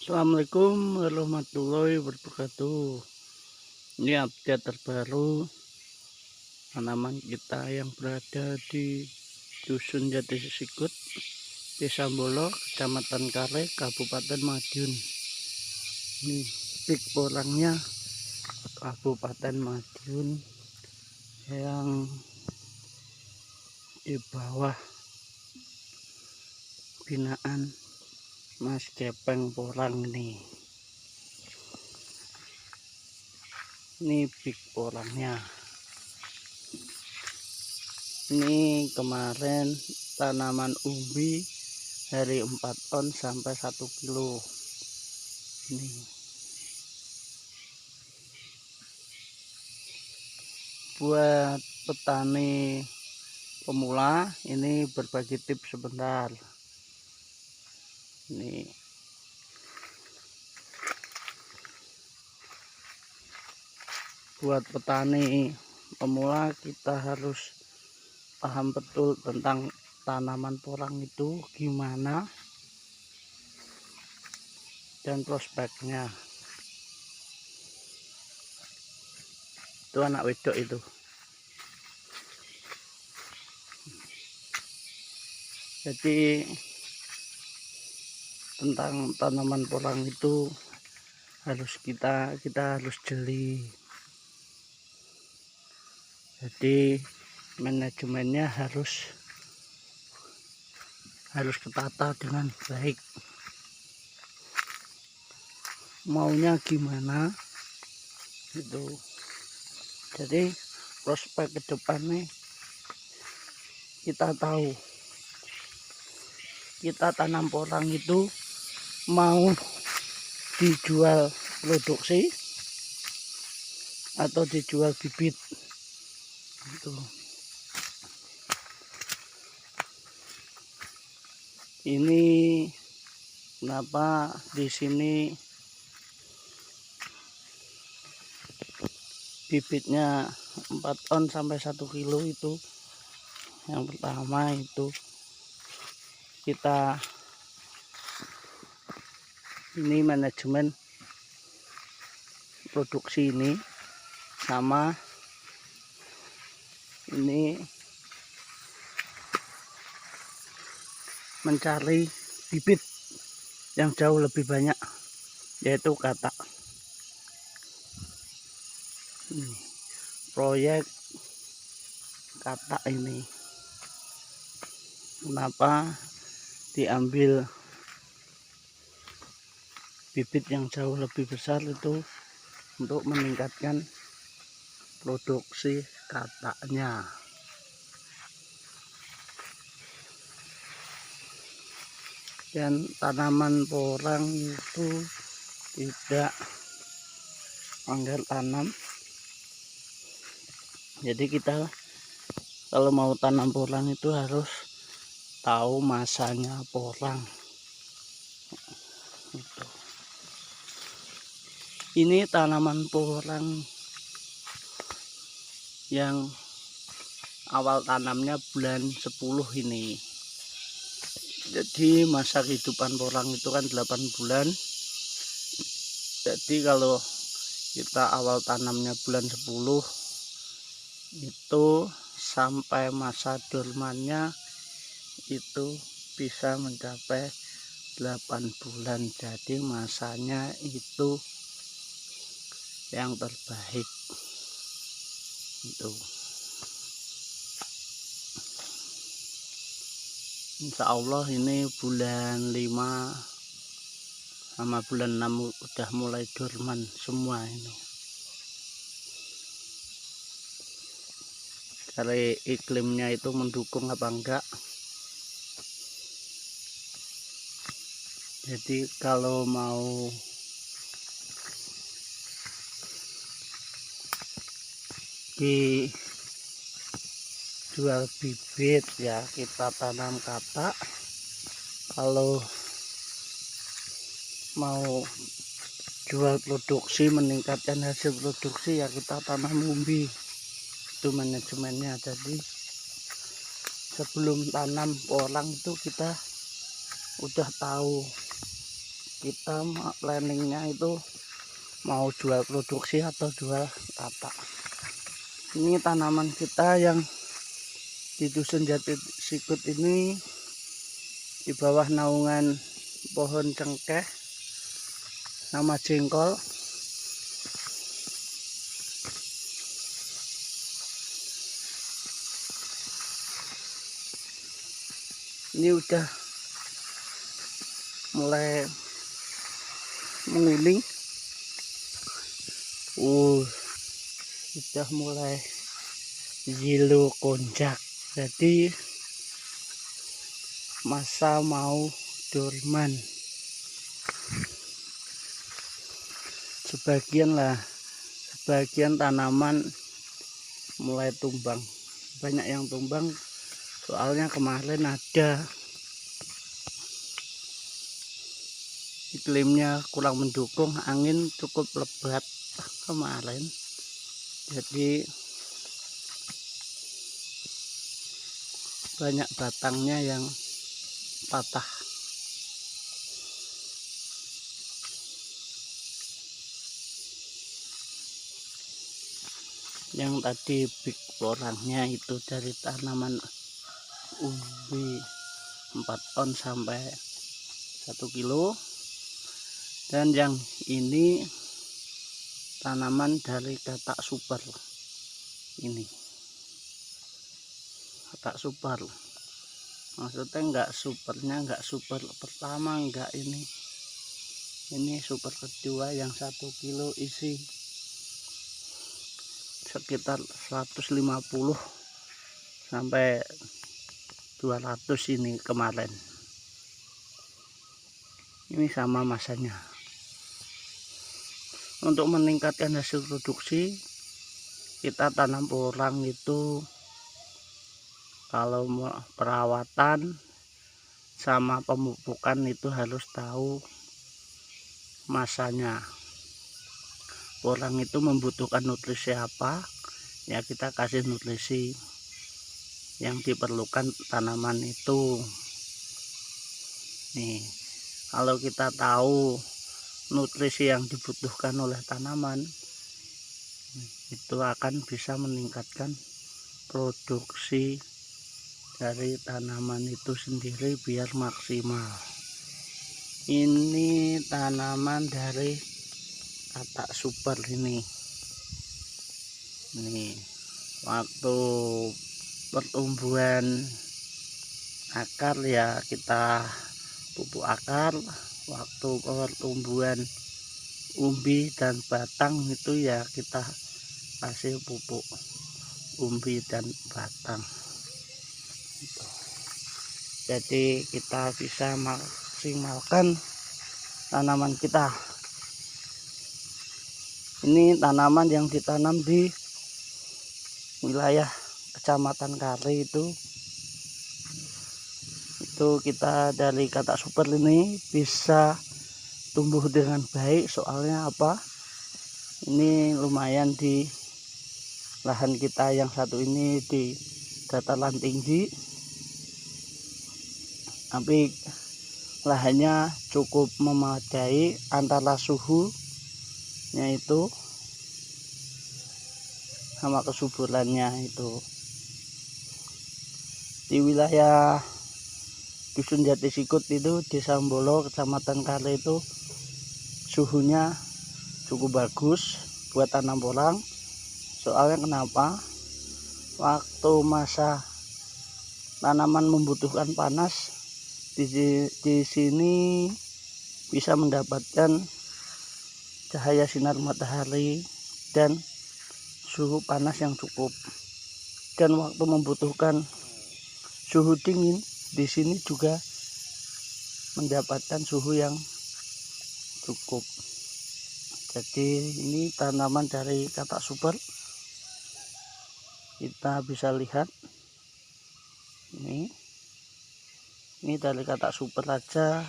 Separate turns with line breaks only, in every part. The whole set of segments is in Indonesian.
Assalamualaikum warahmatullahi wabarakatuh. Ini update terbaru tanaman kita yang berada di Dusun Jati Sikut, Desa Bolo, Kecamatan Kare, Kabupaten Madiun. Ini pik porangnya Kabupaten Madiun yang di bawah binaan Mas Gepeng Porang ini. Ini pik porangnya. Ini kemarin tanaman umbi dari 4 on sampai 1 kilo. Ini buat petani pemula, ini berbagi tips sebentar. Ini buat petani pemula, kita harus paham betul tentang tanaman porang itu gimana dan prospeknya. Itu anak wedok itu. Jadi tentang tanaman porang itu harus kita harus jeli. Jadi manajemennya harus ketata dengan baik. Maunya gimana gitu. Jadi prospek ke depannya kita tahu, kita tanam porang itu mau dijual produksi atau dijual bibit gitu. Ini kenapa di sini bibitnya 4 on sampai 1 kilo itu. Yang pertama itu kita ini manajemen produksi ini, sama ini mencari bibit yang jauh lebih banyak, yaitu katak. Ini proyek katak ini. Kenapa diambil bibit yang jauh lebih besar itu? Untuk meningkatkan produksi kataknya. Dan tanaman porang itu tidak anggar tanam. Jadi kita kalau mau tanam porang itu harus tahu masanya porang. Ini tanaman porang yang awal tanamnya bulan 10 ini. Jadi masa kehidupan porang itu kan 8 bulan. Jadi kalau kita awal tanamnya bulan 10 itu sampai masa dormannya itu bisa mencapai 8 bulan. Jadi masanya itu yang terbaik itu. Insya Allah ini bulan 5 sama bulan 6 udah mulai dorman semua ini. Cari iklimnya itu mendukung apa enggak. Jadi kalau mau dijual bibit ya kita tanam katak. Kalau mau jual produksi, meningkatkan hasil produksi, ya kita tanam umbi. Itu manajemennya. Jadi sebelum tanam porang itu kita udah tahu kita planningnya itu mau jual produksi atau jual katak. Ini tanaman kita yang di dusun Jati Sikut ini di bawah naungan pohon cengkeh sama jengkol. Ini udah mulai menguning. Sudah mulai yellow konjak. Jadi masa mau dorman. Sebagian tanaman mulai tumbang. Banyak yang tumbang soalnya kemarin ada iklimnya kurang mendukung, angin cukup lebat kemarin, jadi banyak batangnya yang patah. Yang tadi big porangnya itu dari tanaman umbi 4 on sampai 1 kilo, dan yang ini tanaman dari katak super. Ini katak super, maksudnya enggak super pertama, enggak, ini super kedua yang 1 kilo isi sekitar 150 sampai 200 ini kemarin. Ini sama masanya. Untuk meningkatkan hasil produksi, kita tanam porang itu kalau perawatan sama pemupukan itu harus tahu masanya. Porang itu membutuhkan nutrisi apa, ya kita kasih nutrisi yang diperlukan tanaman itu. Nih, kalau kita tahu nutrisi yang dibutuhkan oleh tanaman, itu akan bisa meningkatkan produksi dari tanaman itu sendiri biar maksimal. Ini tanaman dari katak super ini. Nih, waktu pertumbuhan akar ya kita pupuk akar, waktu pertumbuhan umbi dan batang itu ya kita kasih pupuk umbi dan batang. Jadi kita bisa maksimalkan tanaman kita. Ini tanaman yang ditanam di wilayah Kecamatan Kari itu kita dari katak super ini bisa tumbuh dengan baik. Soalnya apa? Ini lumayan di lahan kita yang satu ini di dataran tinggi, tapi lahannya cukup memadai antara suhunya itu sama kesuburannya itu. Di wilayah dusun Jati Sikut itu Desa Mbolo Kecamatan Kali itu suhunya cukup bagus buat tanam porang. Soalnya kenapa? Waktu masa tanaman membutuhkan panas, di sini bisa mendapatkan cahaya sinar matahari dan suhu panas yang cukup. Dan waktu membutuhkan suhu dingin, di sini juga mendapatkan suhu yang cukup. Jadi ini tanaman dari katak super. Kita bisa lihat ini dari katak super aja,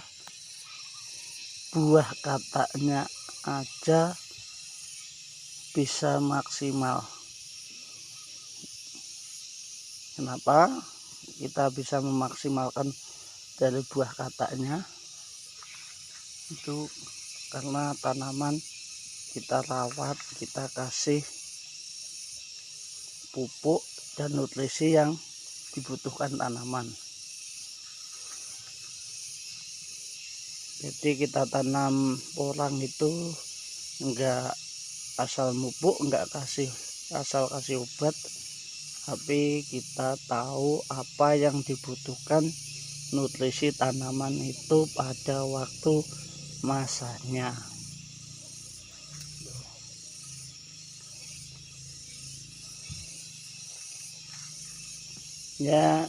buah kataknya aja bisa maksimal. Kenapa kita bisa memaksimalkan dari buah kataknya? Itu karena tanaman kita rawat, kita kasih pupuk dan nutrisi yang dibutuhkan tanaman. Jadi kita tanam porang itu enggak asal mupuk, enggak asal kasih obat, tapi kita tahu apa yang dibutuhkan nutrisi tanaman itu pada waktu masanya. Ya,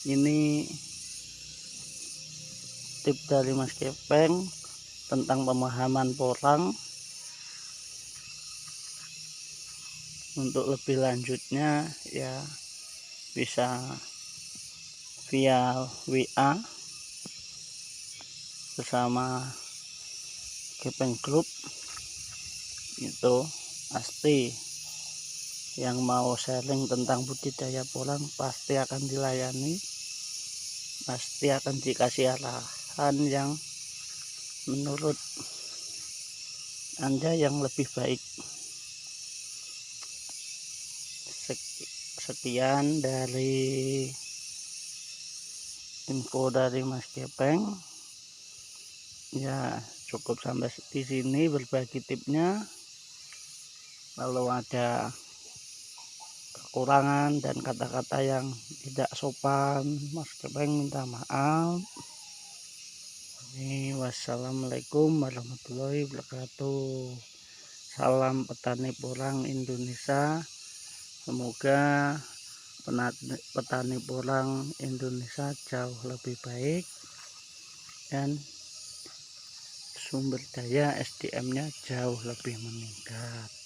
ini tip dari Mas Gepeng tentang pemahaman porang. Untuk lebih lanjutnya ya bisa via WA bersama Gepeng Group. Itu pasti yang mau sharing tentang budidaya porang pasti akan dilayani, pasti akan dikasih arahan yang menurut Anda yang lebih baik. Sekian dari info dari Mas Gepeng. Ya, cukup sampai di sini berbagi tipnya. Kalau ada kekurangan dan kata-kata yang tidak sopan, Mas Gepeng minta maaf. Wassalamualaikum warahmatullahi wabarakatuh. Salam petani porang Indonesia. Semoga petani porang Indonesia jauh lebih baik dan sumber daya SDM-nya jauh lebih meningkat.